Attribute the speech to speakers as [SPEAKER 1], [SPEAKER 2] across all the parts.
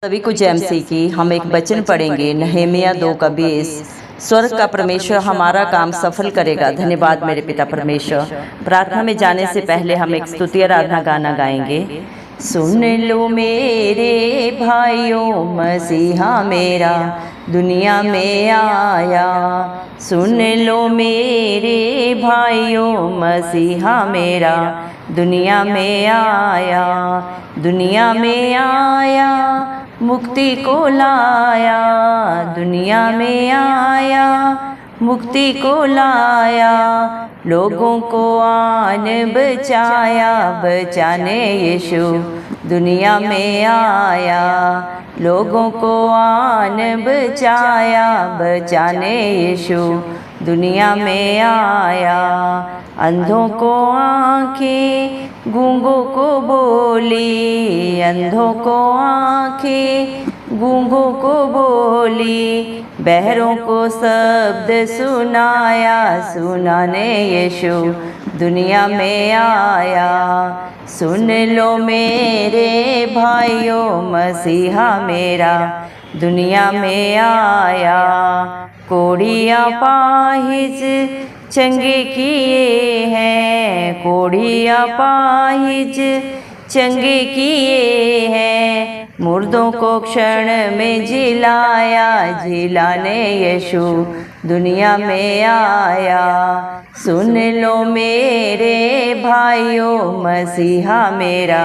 [SPEAKER 1] सभी को जय मसीह की। हम एक वचन पढ़ेंगे नहमिया 2 का 20। स्वर्ग का परमेश्वर हमारा काम सफल करेगा। धन्यवाद मेरे पिता परमेश्वर। प्रार्थना में जाने से पहले हम एक स्तुति आराधना गाना गाएंगे। सुन लो मेरे भाइयों, मसीहा मेरा दुनिया में आया। सुन लो मेरे भाइयों, मसीहा मेरा दुनिया में आया। दुनिया में आया, मुक्ति को लाया। दुनिया में आया, मुक्ति को लाया। लोगों को आन बचाया, बचाने यीशु दुनिया में आया। लोगों को आन बचाया, बचाने यीशु दुनिया में आया। अंधों को आँखें, गूंगों को बोली। अंधों को आँखें, गूंगों को बोली। बहरों को शब्द सुनाया, सुनाने यीशु दुनिया में आया। सुन लो मेरे भाइयों, मसीहा मेरा दुनिया में आया। कोढ़िया पाहिज चंगे किए हैं। कोढ़िया पाहिज चंगे किए हैं। मुर्दों को क्षण में जिलाया, जिलाने यीशु दुनिया में आया। सुन लो मेरे भाइयों, मसीहा मेरा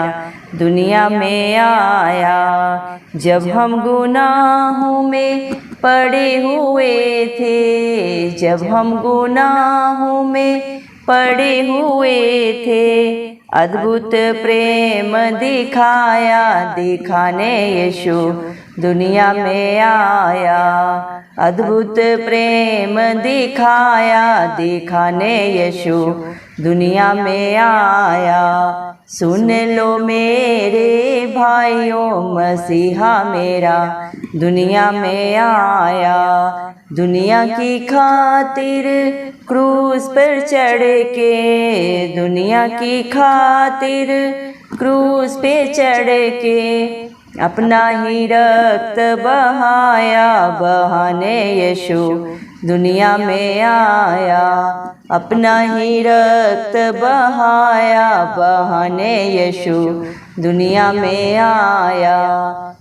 [SPEAKER 1] दुनिया में आया। जब हम गुनाहों में पड़े हुए थे, जब हम गुनाहों में पड़े हुए थे, अद्भुत प्रेम दिखाया, दिखाने यीशु दुनिया में आया। अद्भुत प्रेम दिखाया, दिखाने यीशु दुनिया में आया। सुन लो मेरे भाइयों, मसीहा मेरा दुनिया में आया। दुनिया की खातिर क्रूस पर चढ़ के, दुनिया की खातिर क्रूस पे चढ़ के, अपना ही रक्त बहाया, बहाने यीशु दुनिया में आया। अपना ही रक्त बहाया, बहाने यीशु दुनिया में आया।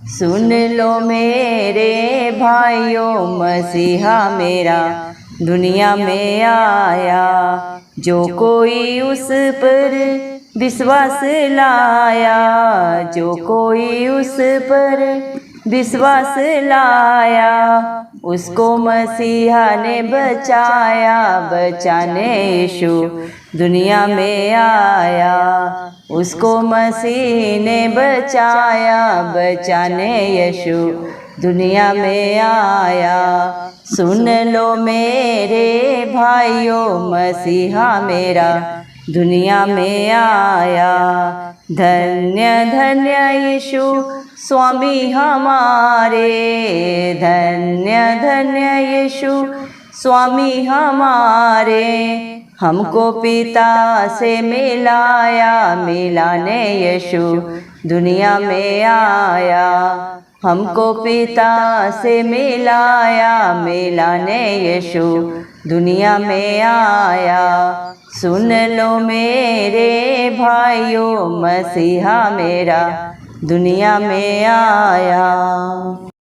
[SPEAKER 1] सुन लो मेरे भाइयों, मसीहा मेरा दुनिया में आया। जो कोई उस पर विश्वास लाया, जो कोई उस पर विश्वास लाया, उसको मसीहा ने बचाया, बचाने यीशु दुनिया में आया। उसको मसीह ने बचाया, बचाने यीशु दुनिया में आया। सुन लो मेरे भाइयों, मसीहा मेरा दुनिया में आया। धन्य धन्य यीशु स्वामी हमारे, धन्य धन्य यीशु स्वामी हमारे। हमको पिता से मिलाया, मिलाने यीशु दुनिया में आया। हमको पिता से मिलाया, मिलाने यीशु दुनिया में आया। सुन लो मेरे भाइयों, मसीहा मेरा दुनिया में आया।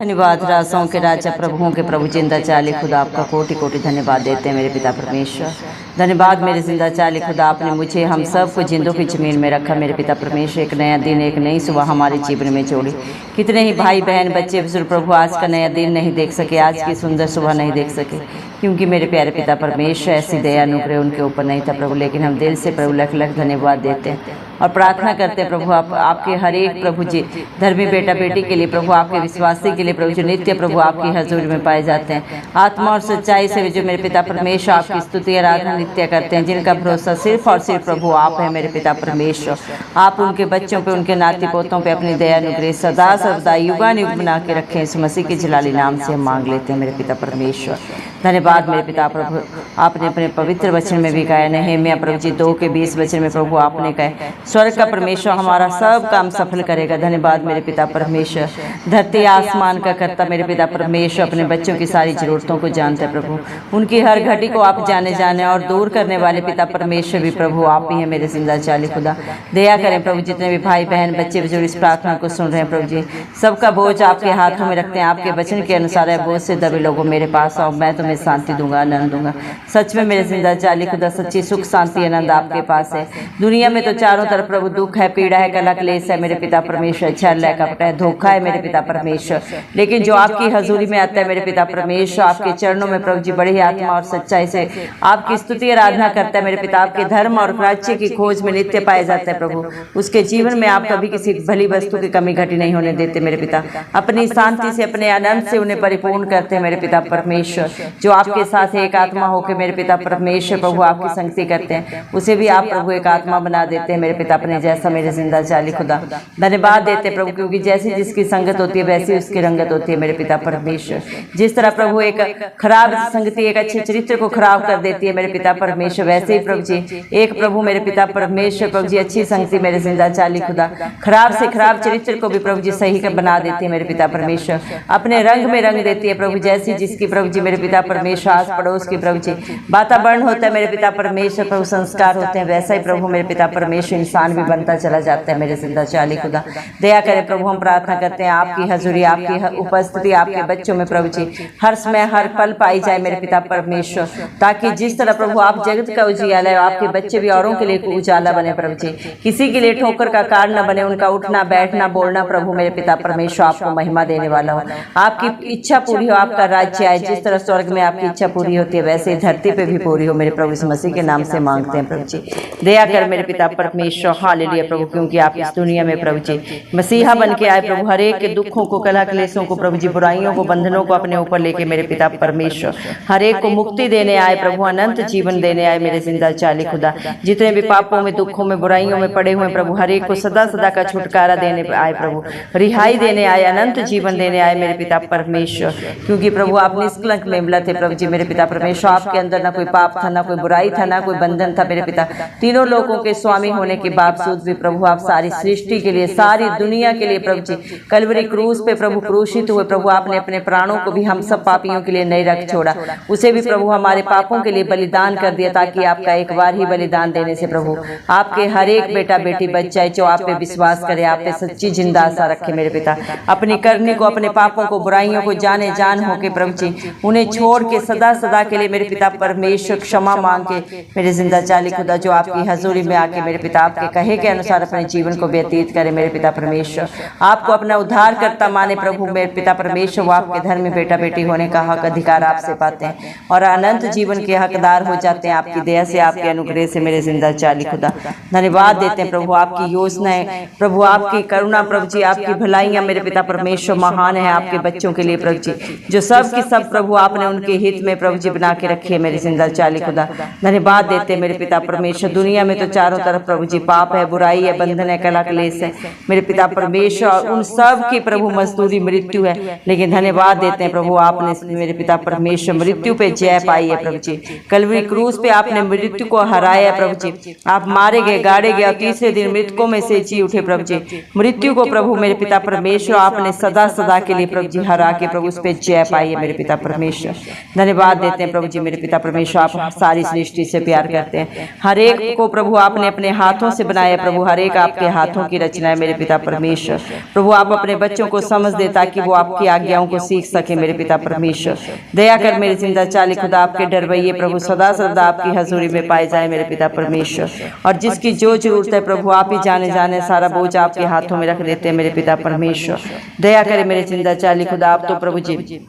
[SPEAKER 1] धन्यवाद राजाओं के राजा, प्रभुओं के प्रभु, जिंदा चाली खुदा, आपका कोटि कोटि धन्यवाद देते हैं मेरे पिता परमेश्वर। धन्यवाद मेरे जिंदा चाली खुदा, आपने मुझे हम सब को जिंदों की जमीन में रखा मेरे पिता परमेश्वर। एक नया दिन, एक नई सुबह हमारे जीवन में जोड़ी। कितने ही भाई बहन बच्चे बुजुर्ग प्रभु आज का नया दिन नहीं देख सके, आज की सुंदर सुबह नहीं देख सके, क्योंकि मेरे प्यारे पिता परमेश्वर ऐसी दया अनुग्रह उनके ऊपर नहीं था प्रभु। लेकिन हम दिल से प्रभु लख लख धन्यवाद देते हैं और प्रार्थना करते हैं प्रभु, आपके हर एक प्रभु जी धर्मी बेटा बेटी के लिए प्रभु, आपके विश्वासी के लिए प्रभु, जो नित्य प्रभु आपकी हजूरी में पाए जाते हैं, आत्मा और सच्चाई से जो मेरे पिता परमेश्वर आपकी स्तुति आराधना नित्य करते हैं, जिनका भरोसा सिर्फ और सिर्फ प्रभु आप है मेरे पिता परमेश्वर। आप उनके बच्चों पे, उनके नाती पोतों पे अपनी दया अनुग्रह सदा सर्वदा युगानुयुग बना के रखें। इस मसीह के जलाली नाम से हम मांग लेते हैं मेरे पिता परमेश्वर। धन्यवाद मेरे पिता प्रभु आपने अपने पवित्र वचन में भी कहा। नहम्याह प्रभु जी 2:20 वचन में प्रभु आपने कहा, स्वर्ग का परमेश्वर हमारा सब काम सफल करेगा। धन्यवाद मेरे पिता परमेश्वर, धरती आसमान का कर्ता मेरे पिता परमेश्वर अपने बच्चों की सारी जरूरतों को जानते हैं प्रभु। उनकी हर घटी को आप जाने और दूर करने वाले पिता परमेश्वर भी प्रभु आप ही हैं मेरे जिंदा चाली खुदा। दया करें प्रभु, जितने भी भाई बहन बच्चे बुजुर्ग इस प्रार्थना को सुन रहे हैं प्रभु जी, सबका बोझ आपके हाथों में रखते हैं। आपके वचन के अनुसार है, बोझ से दबे लोगों मेरे पास आओ, मैं तुम्हें शांति दूंगा, आनंद दूंगा। सच में मेरे जिंदा चाली खुदा, सच्ची सुख शांति आनंद आपके पास है। दुनिया में तो चारों तरफ प्रभु दुख है, पीड़ा है, कलह क्लेश है मेरे पिता परमेश्वर, छल है, कपट है, धोखा है मेरे पिता परमेश्वर। लेकिन जो आपकी हजूरी में आता है मेरे पिता परमेश्वर, आपके चरणों में प्रभु जी बड़ी आत्मा और सच्चाई से आपकी स्तुति आराधना करता है मेरे पिता। आपके धर्म और राज्य की खोज में नित्य पाए जाते हैं प्रभु। उसके जीवन में आप कभी किसी भली वस्तु की कमी घटी नहीं होने देते मेरे पिता। अपनी शांति से, अपने आनंद से उन्हें परिपूर्ण करते हैं मेरे पिता परमेश्वर। जो आपके साथ एक आत्मा होकर मेरे पिता परमेश्वर प्रभु आपकी संगति करते हैं, उसे भी आप प्रभु एक आत्मा बना देते हैं मेरे पिता अपने जैसा मेरे जिंदा चाली खुदा। धन्यवाद देते हैं प्रभु, क्योंकि जैसी जिसकी संगत होती है वैसी उसकी रंगत होती है मेरे पिता परमेश्वर। जिस तरह प्रभु एक खराब संगति एक अच्छे चरित्र को खराब कर देती है मेरे पिता परमेश्वर, वैसे ही प्रभु जी एक प्रभु मेरे पिता परमेश्वर प्रभु जी अच्छी संगति मेरे जिंदा चाली खुदा खराब से खराब चरित्र को भी प्रभु जी सही कर बना देती है मेरे पिता परमेश्वर। अपने रंग में रंग देती है प्रभु, जैसी जिसकी प्रभु जी मेरे पिता परमेश्वर आस पड़ोस की प्रभु जी वातावरण होता है मेरे पिता परमेश्वर प्रभु, संस्कार होते हैं, वैसा ही प्रभु मेरे पिता परमेश्वर इंसान भी बनता चला जाता है मेरे जिंदा चाली खुदा। दया करें प्रभु, हम प्रार्थना करते हैं आपकी हजूरी, आपकी उपस्थिति आपके बच्चों में प्रभु जी हर समय हर पल पाई जाए मेरे पिता परमेश्वर, ताकि जिस तरह प्रभु आप जगत का उजियाला है, आपके बच्चे भी औरों के लिए उजाला बने प्रभु जी। किसी के लिए ठोकर का कारण न बने, उनका उठना बैठना बोलना प्रभु मेरे पिता परमेश्वर आपको महिमा देने वाला हो। आपकी इच्छा पूरी हो, आपका राज्य आए। जिस तरह स्वर्ग में आपकी इच्छा पूरी होती है, वैसे धरती पे भी पूरी हो मेरे प्रभु इस मसीह के नाम से मांगते हैं प्रभु जी। दया कर मेरे पिता परमेश्वर, हालेलुया प्रभु, क्योंकि आप इस दुनिया में प्रभु जी मसीहा बन के आए प्रभु, हर एक के दुखों को, कलह क्लेशों को प्रभु जी, बुराइयों को, बंधनों को अपने ऊपर लेके मेरे पिता परमेश्वर हर एक को मुक्ति देने आए प्रभु, अनंत जीवन देने आए मेरे जिंदा चाली खुदा। जितने भी पापों में, दुखों में, बुराइयों में पड़े हुए प्रभु, हर एक को सदा सदा का छुटकारा देने आए प्रभु, रिहाई देने आए, अनंत जीवन देने आए मेरे पिता परमेश्वर। क्योंकि प्रभु आप निष्कलंक निर्मला थे प्रभु जी मेरे पिता परमेश्वर, आपके अंदर ना कोई पाप था, ना कोई बुराई था, ना कोई बंधन था मेरे पिता। तीनों लोगों के स्वामी होने के बावजूद भी प्रभु आप सारी सृष्टि के लिए, सारी दुनिया के लिए प्रभु जी कलवरी क्रूस पे प्रभु क्रूसित हुए प्रभु। आपने अपने प्राणों को भी हम सब पापियों के लिए नहीं रख छोड़ा, उसे भी प्रभु हमारे पापों के लिए बलिदान कर दिया, ताकि आपका एक बार ही बलिदान देने से प्रभु आपके हर एक बेटा बेटी बच जाए जो आप पे विश्वास करे, आप पे सच्ची जिंदा आशा रखे मेरे पिता। अपनी करनी को, अपने पापों को, बुराइयों को जाने जान होके प्रभु जी उन्हें छोड़ के सदा सदा के लिए मेरे पिता परमेश्वर क्षमा मांग के मेरे जिंदा चाली खुदा, जो आपकी हजूरी में आके मेरे पिता आपके कहे के अनुसार अपने जीवन को व्यतीत करे मेरे पिता परमेश्वर। आपको अपना उद्धार करता माने प्रभु मेरे पिता परमेश्वर, वो आपके धर्म में बेटा बेटी होने का हक अधिकार आपसे पाते हैं और अनंत जीवन के हकदार हो जाते हैं आपकी दया से, आपके अनुग्रह से मेरे जिंदा चाली खुदा। धन्यवाद देते हैं प्रभु, आपकी योजनाएं प्रभु, आपकी करुणा प्रभु जी, आपकी भलाइयां मेरे पिता परमेश्वर महान है आपके बच्चों के लिए प्रभु जी, जो सब की सब प्रभु आपने उनके हित में प्रभु जी बना के रखी है मेरे जिंदा चाली खुदा। धन्यवाद देते मेरे पिता परमेश्वर। दुनिया में तो चारों तरफ प्रभु जी पाप है, बुराई है, बंधन है, कलह क्लेश है मेरे पिता परमेश्वर, उन सब की प्रभु मजदूरी मृत्यु है। लेकिन धन्यवाद देते हैं प्रभु, आपने मेरे पिता परमेश्वर मृत्यु पे जय पाई है प्रभु जी। कलवरी क्रूस पे आपने मृत्यु को हराया है प्रभु जी, आप मारे गए, गाड़े गए और तीसरे दिन मृतकों में से जी उठे प्रभु जी। मृत्यु को प्रभु मेरे पिता परमेश्वर आपने सदा सदा के लिए प्रभु जी हरा के प्रभु उस पे जय पाई है मेरे पिता परमेश्वर। धन्यवाद देते हैं प्रभु जी मेरे पिता परमेश्वर, आप सारी सृष्टि से प्यार करते हैं, हर एक को प्रभु आपने अपने हाथों से बनाया प्रभु, हर एक आपके हाथों की रचना है मेरे पिता परमेश्वर। प्रभु आप अपने बच्चों को समझ दे ताकि वो आपकी आज्ञाओं को सीख सके मेरे पिता परमेश्वर। दया कर मेरे जिंदा चाली खुदा, आपके डरवैये प्रभु सदा सदा आपकी हजूरी में पाए जाए मेरे पिता परमेश्वर। और जिसकी जो जरूरत है प्रभु आप ही जाने सारा बोझ आपके हाथों में रख देते हैं मेरे पिता परमेश्वर। दया करे मेरे जिंदा चाली खुदा, आप तो प्रभु जी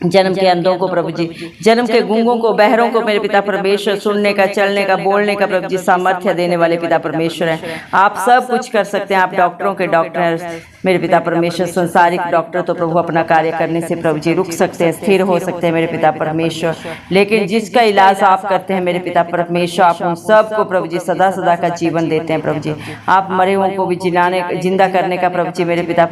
[SPEAKER 1] जन्म के अंधों को प्रभु जी, जन्म के गूंगों को, बहरों को मेरे पिता परमेश्वर सुनने का, चलने का, बोलने का प्रभु जी सामर्थ्य देने वाले पिता परमेश्वर हैं। आप सब कुछ कर सकते हैं, आप डॉक्टरों के डॉक्टर हैं मेरे पिता परमेश्वर। संसारिक डॉक्टर तो प्रभु अपना कार्य करने से प्रभु जी रुक सकते हैं, स्थिर हो सकते हैं मेरे पिता परमेश्वर, लेकिन जिसका इलाज आप करते हैं मेरे पिता परमेश्वर, आप उन सब को प्रभु जी सदा सदा का जीवन देते हैं प्रभु जी। आप मरे हुओं को भी जिंदा करने का प्रभु जी मेरे पिता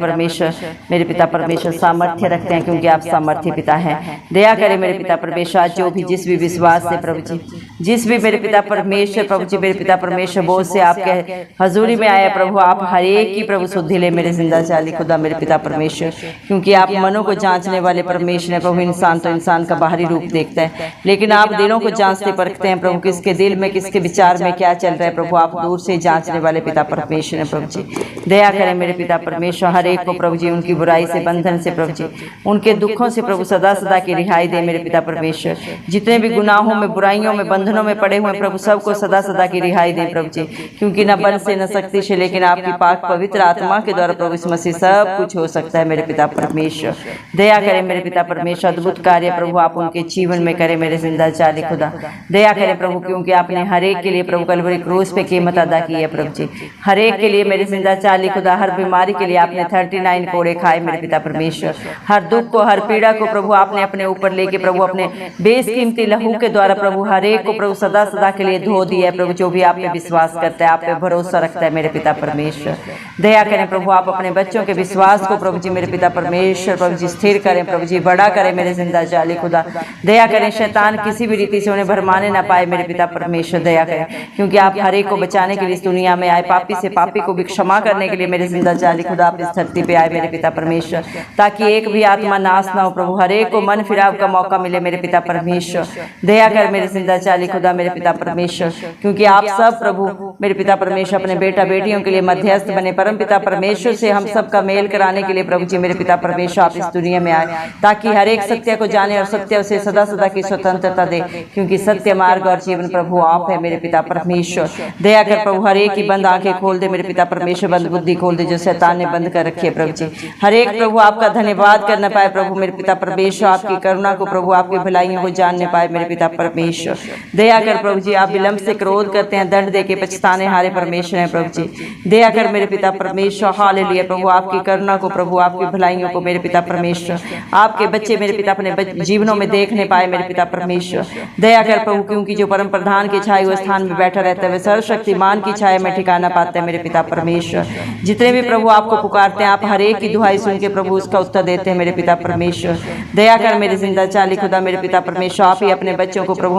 [SPEAKER 1] परमेश्वर सामर्थ्य रखते हैं, क्योंकि आप सामर्थ्य पिता है। दया करें मेरे पिता परमेश्वर, आज जो भी जिस भी विश्वास से प्रभु जी, जिस भी मेरे पिता परमेश्वर प्रभु जी, मेरे पिता परमेश्वर बोझ से आपके हजूरी में आया प्रभु, आप हर एक की प्रभु शुद्धि ले मेरे जिंदा चाली खुदा मेरे पिता परमेश्वर, क्योंकि आप मनों को जांचने वाले परमेश्वर हैं प्रभु। इंसान तो इंसान का बाहरी रूप देखता है, लेकिन आप दिलों को जांचते परखते हैं प्रभु, किसके दिल में किसके विचार में क्या चल रहा है प्रभु, आप दूर से जांचने वाले पिता परमेश्वर हैं प्रभु जी। दया करें मेरे पिता परमेश्वर, हर एक को प्रभु जी उनकी बुराई से, बंधन से प्रभु जी, उनके दुखों से प्रभु सदा सदा की रिहाई दे मेरे पिता परमेश्वर। जितने भी गुनाहों में, बुराइयों में, बंधनों में पड़े हुए प्रभु, सबको सदा सदा की रिहाई दे प्रभु जी, क्योंकि न बल से न शक्ति से, लेकिन आपकी पाक पवित्र आत्मा के द्वारा प्रभु यीशु मसीह सब कुछ हो सकता है मेरे पिता परमेश्वर। दया करें मेरे पिता परमेश्वर, अद्भुत कार्य प्रभु आप उनके जीवन में करें मेरे जिंदा चाली खुदा। दया करें प्रभु, क्योंकि आपने हर एक के लिए प्रभु कलवरी क्रूस पे कीमत अदा की है प्रभु जी। हर एक के लिए मेरे जिंदा चाली खुदा, हर बीमारी के लिए आपने 39 कोड़े खाए मेरे पिता परमेश्वर। हर दुख को, हर पीड़ा को प्रभु आपने अपने ऊपर लेके प्रभु अपने बेसकीमती लहू के द्वारा प्रभु हर एक को प्रभु सदा सदा के लिए धो दिया है प्रभु। जो भी आप पे विश्वास करता है, आप पे भरोसा रखता है मेरे पिता परमेश्वर, दया करें प्रभु, आप अपने बच्चों के विश्वास को प्रभु जी मेरे पिता परमेश्वर प्रभु जी स्थिर करें प्रभु जी, बड़ा करें मेरे जिंदा चाली खुदा। दया करें, शैतान किसी भी रीति से उन्हें भरमाने ना पाए मेरे पिता परमेश्वर। दया करें, क्योंकि आप हर एक को बचाने के लिए इस दुनिया में आए, पापी से पापी को भी क्षमा करने के लिए मेरे जिंदा चाली खुदा आप इस धरती पे आए मेरे पिता परमेश्वर, ताकि एक भी आत्मा नाश ना हो प्रभु, हर एक को मन फिराव का मौका मिले मेरे पिता परमेश्वर। दया कर मेरे जिंदा चाली खुदा मेरे पिता परमेश्वर, क्योंकि आप सब प्रभु मेरे पिता परमेश्वर अपने बेटा बेटियों के लिए मध्यस्थ बने। परम पिता परमेश्वर से हम सब का मेल कराने के लिए प्रभु जी मेरे पिता परमेश्वर आप इस दुनिया में आए, ताकि हर एक सत्य को जाने और सत्य से सदा सदा की स्वतंत्रता दे, क्योंकि सत्य मार्ग और जीवन प्रभु आप है मेरे पिता परमेश्वर। दया कर प्रभु, हर एक की बंद आंखें खोल दे मेरे पिता परमेश्वर, बंद बुद्धि खोल दे जो शैतान ने बंद कर रखी है प्रभु जी। हर एक प्रभु आपका धन्यवाद कर न पाए प्रभु मेरे पिता परमेश्वर, आपकी करुणा को प्रभु, आपकी भलाइयों को जान न पाए मेरे पिता परमेश्वर। दया कर प्रभु जी, आप विलंब से क्रोध करते हैं, दंड दे के पछताने हारे परमेश्वर हैं प्रभु जी। दया कर मेरे पिता परमेश्वर, हालेलुया प्रभु, आपकी करुणा को प्रभु, आपकी भलाइयों को मेरे पिता परमेश्वर, आपके बच्चे मेरे पिता अपने जीवनों में देखने पाए मेरे पिता परमेश्वर। दया कर प्रभु, क्योंकि जो परम प्रधान के छाए हुए स्थान में बैठा रहता है, वह सर्वशक्तिमान की छाया में ठिकाना पाता है मेरे पिता परमेश्वर। जितने भी प्रभु आपको पुकारते हैं, आप हर एक की दुहाई सुन के प्रभु उसका उत्तर देते हैं मेरे पिता परमेश्वर। दया कर मेरे जिंदा चाली खुदा मेरे पिता परमेश्वर, आप ही अपने बच्चों को प्रभु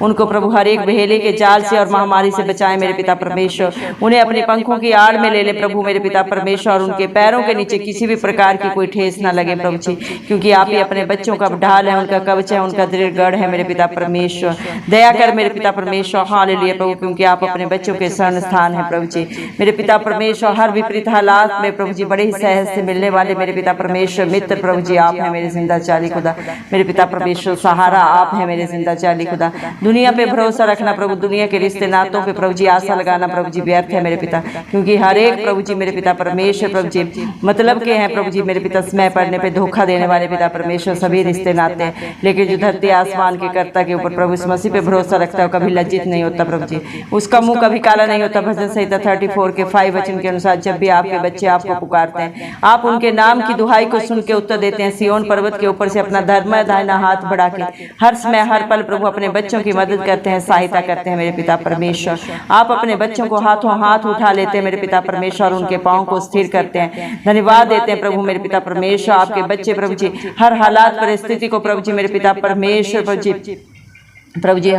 [SPEAKER 1] उनको प्रभु हर एक बहेले के जाल से और महामारी से बचाए मेरे पिता परमेश्वर। उन्हें अपने पंखों की आड़ में ले ले प्रभु मेरे पिता परमेश्वर, और उनके पैरों के नीचे किसी भी प्रकार की कोई ठेस ना लगे प्रभु जी, क्योंकि आप ही अपने बच्चों का ढाल है, उनका कवच है, उनका दृढ़ गढ़ है मेरे पिता परमेश्वर। दया कर मेरे पिता परमेश्वर, हालेलुया प्रभु, क्योंकि आप अपने बच्चों के शरण स्थान है प्रभु जी मेरे पिता परमेश्वर। हर विपरीत हालात में प्रभु जी बड़े ही सहज से मिलने वाले मेरे पिता परमेश्वर मित्र प्रभु जी आप है मेरे जिंदा चाली खुदा मेरे पिता परमेश्वर। सहारा आप है मेरे जिंदा चाली खुदा। दुनिया पे भरोसा रखना प्रभु, दुनिया के रिश्ते नातों पे प्रभु जी आशा लगाना प्रभु जी व्यर्थ है मेरे पिता, क्योंकि हर एक प्रभु जी मेरे पिता परमेश्वर प्रभु जी मतलब के हैं प्रभु जी मेरे पिता, समय पड़ने पे धोखा देने वाले पिता परमेश्वर। सभी रिश्ते नाते हैं, लेकिन जो धरती आसमान के कर्ता के ऊपर प्रभु मसीह पे भरोसा रखता है, कभी लज्जित नहीं होता प्रभु जी, उसका मुंह कभी काला नहीं होता। भजन संहिता 34 के 5 वचन के अनुसार जब भी आपके बच्चे आपको पुकारते हैं, आप उनके नाम की दुहाई को सुन के उत्तर देते हैं। सिय्योन पर्वत के ऊपर से अपना धर्म दाहिना हाथ बढ़ा के हर समय हर पल प्रभु अपने बच्चों की मदद करते हैं, सहायता करते हैं मेरे पिता परमेश्वर। आप अपने बच्चों को हाथों हाथ उठा लेते हैं मेरे पिता परमेश्वर, उनके पांव को स्थिर करते हैं, धन्यवाद देते हैं प्रभु मेरे पिता परमेश्वर। आपके बच्चे प्रभु जी हर हालात परिस्थिति को प्रभु जी मेरे पिता परमेश्वर प्रभु जी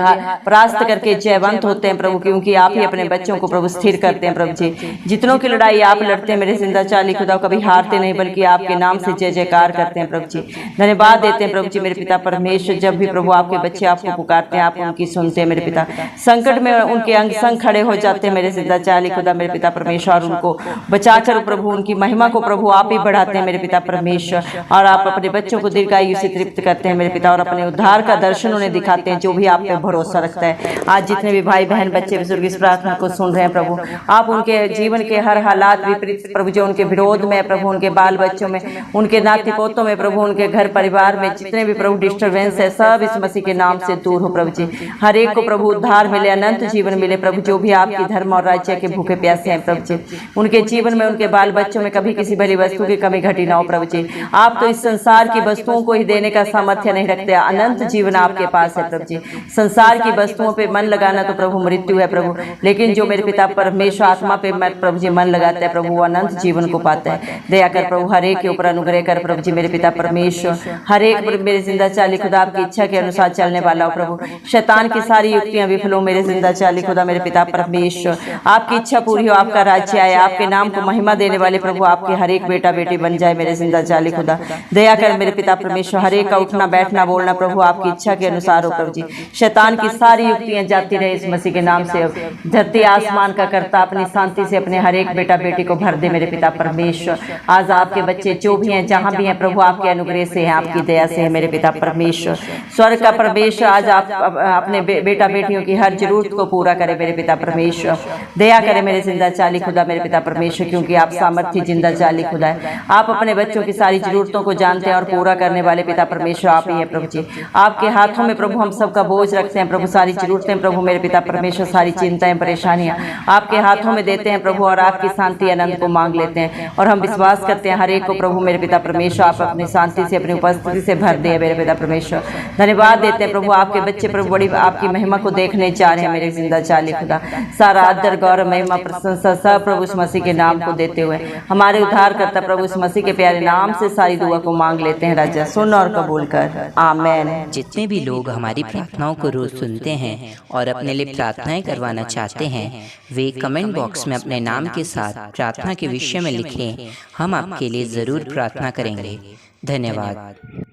[SPEAKER 1] परास्त करके जयवंत होते हैं प्रभु, क्योंकि आप ही अपने बच्चों को प्रभु स्थिर करते हैं प्रभु जी। जितनों की लड़ाई आप लड़ते हैं मेरे जिंदा चाली खुदा, कभी हारते नहीं बल्कि आपके नाम से जय जयकार करते हैं प्रभु जी। धन्यवाद देते हैं प्रभु जी मेरे पिता परमेश्वर। जब भी प्रभु आपके बच्चे आपको पुकारते हैं, आप उनकी सुनते हैं मेरे पिता। संकट में उनके अंग संग खड़े हो जाते हैं मेरे जिंदा चाली खुदा मेरे पिता परमेश्वर, और उनको बचाकर प्रभु उनकी महिमा को प्रभु आप ही बढ़ाते हैं मेरे पिता परमेश्वर। और आप अपने बच्चों को दीर्घायु से तृप्त करते हैं मेरे पिता, और अपने उद्धार का दर्शन उन्हें दिखाते हैं जो भी आप पे भरोसा रखता है। आज जितने भी भाई बहन बच्चे बुजुर्ग इस प्रार्थना को सुन रहे हैं प्रभु, आप उनके जीवन के हर हालात विपरीत प्रभु जो उनके विरोध में प्रभु, उनके बाल बच्चों में, उनके नाती पोतों में प्रभु, उनके घर परिवार में जितने भी प्रभु डिस्टर्बेंस है, सब इस मसीह के नाम से दूर हो प्रभु जी। हर एक को प्रभु उद्धार मिले, अनंत जीवन मिले प्रभु। जो भी आपकी धर्म और राज्य के भूखे प्यासे हैं प्रभु जी, उनके जीवन में, उनके बाल बच्चों में कभी किसी भली वस्तु की कमी घटी ना हो प्रभु जी। आप तो इस संसार की वस्तुओं को ही देने का सामर्थ्य नहीं रखते, अनंत जीवन आपके पास है प्रभु जी। संसार की वस्तुओं पे मन लगाना तो प्रभु मृत्यु है प्रभु, लेकिन जो मेरे पिता परमेश्वर आत्मा पे प्रभु जी मन लगाता है प्रभु, वो अनंत जीवन को पाता है। दया कर प्रभु, हर एक के ऊपर अनुग्रह कर प्रभु जी मेरे पिता परमेश्वर, हर एक मेरे जिंदा चाली खुदा आपकी इच्छा के अनुसार चलने वाला हो प्रभु। शैतान की सारी युक्तियां विफल हो मेरे जिंदा चाली खुदा मेरे पिता परमेश्वर, आपकी इच्छा पूरी हो, आपका राज्य आए, आपके नाम को महिमा देने वाले प्रभु आपके हर एक बेटा बेटी बन जाए मेरे जिंदा चाली खुदा। दया कर मेरे पिता परमेश्वर, हर एक का उठना बैठना बोलना प्रभु आपकी इच्छा के अनुसार हो प्रभु जी। शैतान की सारी युक्तियां जाती रहे इस मसीह के नाम से। धरती आसमान का करता अपनी शांति से अपने हर एक बेटा बेटी को भर दे मेरे पिता परमेश्वर। आज आपके बच्चे जो भी हैं जहां भी हैं प्रभु आपके अनुग्रह से हैं, आपकी दया से है मेरे पिता परमेश्वर। स्वर्ग का परमेश्वर आज आप अपने बेटा बेटियों की हर जरूरत को पूरा करे मेरे पिता परमेश्वर। दया करे मेरे जिंदा चाली खुदा मेरे पिता परमेश्वर, क्योंकि आप सामर्थ्य जिंदा चाली खुदा है। आप अपने बच्चों की सारी जरूरतों को जानते हैं और पूरा करने वाले पिता परमेश्वर आप ही है प्रभु जी। आपके हाथों में प्रभु हम सबका बोझ रखते हैं प्रभु, सारी जरूरतें प्रभु मेरे पिता परमेश्वर, सारी चिंताएं परेशानियां आपके हाथों में देते हैं प्रभु, और आपकी शांति आनंद को मांग लेते हैं। और हम विश्वास करते हैं हर एक को प्रभु मेरे पिता परमेश्वर आप अपनी शांति से अपनी उपस्थिति से भर दे मेरे पिता परमेश्वर। धन्यवाद देते हैं प्रभु, आपके बच्चे प्रभु बड़ी आपकी महिमा को देखने जा रहे हैं मेरे जिंदा चाली खुदा। सारा आदर गौरव महिमा प्रशंसा सब प्रभु इस मसीह के नाम को देते हुए हमारे उद्धार करता प्रभु इस मसीह के प्यारे नाम से सारी दुआ को मांग लेते हैं राजा, सुन और कबूल कर, आमीन।
[SPEAKER 2] जितने भी लोग हमारी प्रार्थनाओं को रोज सुनते हैं और अपने लिए प्रार्थनाएं करवाना चाहते हैं, वे कमेंट बॉक्स में अपने नाम के साथ प्रार्थना के विषय में लिखें। हम आपके लिए जरूर प्रार्थना करेंगे। धन्यवाद।